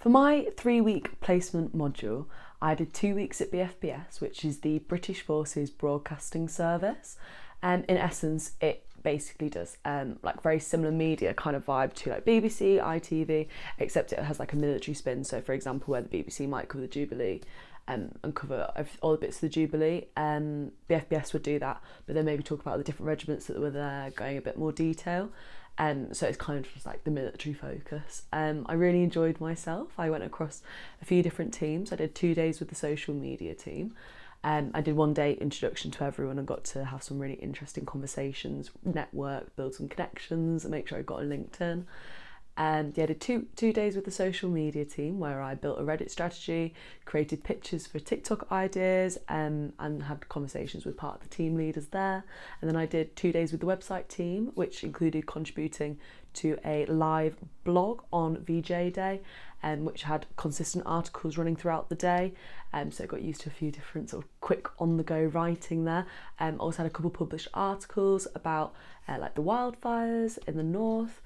For my 3-week placement module, I did 2 weeks at BFBS, which is the British Forces Broadcasting Service. And in essence, it basically does like very similar media kind of vibe to like BBC, ITV, except it has like a military spin. So for example, where the BBC might cover the Jubilee and cover all the bits of the Jubilee, BFBS would do that, but then maybe talk about the different regiments that were there, going a bit more detail. So it's kind of just like the military focus. I really enjoyed myself. I went across a few different teams. I did 2 days with the social media team. I did 1 day introduction to everyone and got to have some really interesting conversations, network, build some connections, and make sure I got a LinkedIn. I did two days with the social media team where I built a Reddit strategy, created pictures for TikTok ideas, and had conversations with part of the team leaders there. And then I did 2 days with the website team, which included contributing to a live blog on VJ Day, which had consistent articles running throughout the day. So I got used to a few different sort of quick on-the-go writing there. Also had a couple published articles about like the wildfires in the north.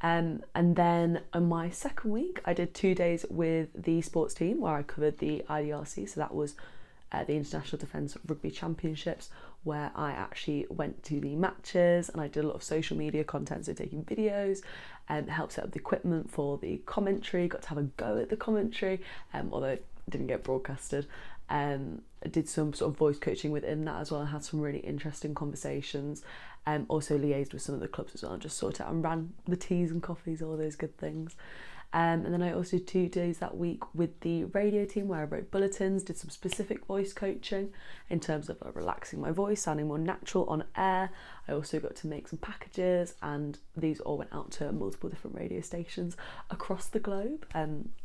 And then on my second week, I did 2 days with the sports team where I covered the IDRC. So that was the International Defence Rugby Championships, where I actually went to the matches and I did a lot of social media content, so taking videos and helped set up the equipment for the commentary, got to have a go at the commentary, although it didn't get broadcasted. I did some sort of voice coaching within that as well. I had some really interesting conversations. Also liaised with some of the clubs as well and just sorted out and ran the teas and coffees, all those good things. And then I also did 2 days that week with the radio team where I wrote bulletins, did some specific voice coaching in terms of relaxing my voice, sounding more natural on air. I also got to make some packages, and these all went out to multiple different radio stations across the globe,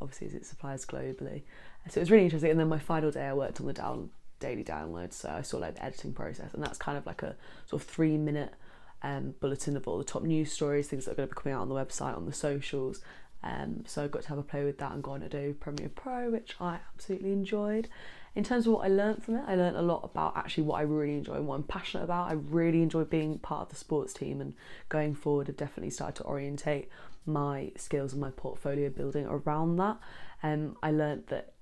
obviously as it supplies globally. So it was really interesting. And then my final day I worked on the daily downloads, so I saw like the editing process, and that's kind of like a sort of 3-minute bulletin of all the top news stories, things that are going to be coming out on the website, on the socials. So I got to have a play with that and go on Adobe Premiere Pro, which I absolutely enjoyed. In terms of what I learned from it, I learned a lot about actually what I really enjoy and what I'm passionate about. I really enjoy being part of the sports team, and going forward I've definitely started to orientate my skills and my portfolio building around that. I learned that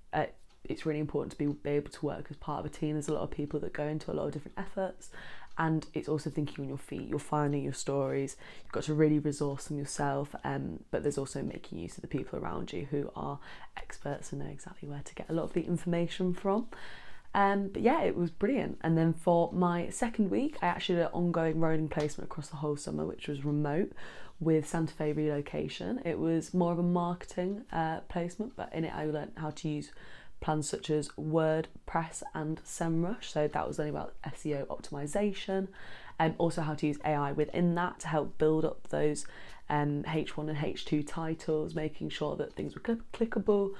it's really important to be able to work as part of a team. There's a lot of people that go into a lot of different efforts, and it's also thinking on your feet. You're finding your stories, you've got to really resource them yourself, but there's also making use of the people around you who are experts and know exactly where to get a lot of the information from. But yeah, it was brilliant. And then for my second week, I actually did an ongoing rolling placement across the whole summer, which was remote, with Santa Fe Relocation. It was more of a marketing placement, but in it I learned how to use plans such as WordPress and SEMrush, so that was only about SEO optimization, and also how to use AI within that to help build up those H1 and H2 titles, making sure that things were clickable.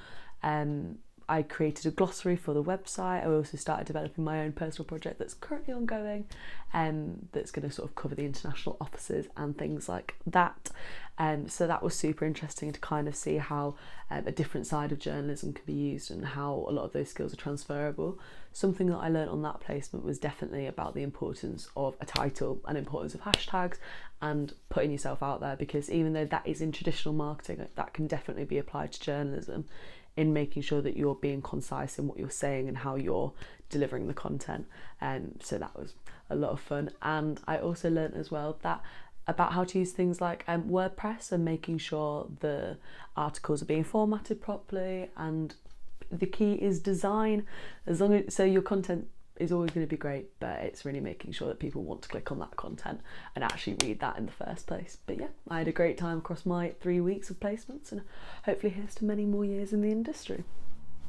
I created a glossary for the website. I also started developing my own personal project that's currently ongoing, that's going to sort of cover the international offices and things like that. So that was super interesting to kind of see how a different side of journalism can be used and how a lot of those skills are transferable. Something that I learned on that placement was definitely about the importance of a title and importance of hashtags and putting yourself out there, because even though that is in traditional marketing, that can definitely be applied to journalism, in making sure that you're being concise in what you're saying and how you're delivering the content. So that was a lot of fun. And I also learned as well that about how to use things like WordPress and making sure the articles are being formatted properly. And the key is design, so your content is always going to be great, but it's really making sure that people want to click on that content and actually read that in the first place. But yeah, I had a great time across my 3 weeks of placements, and hopefully here's to many more years in the industry.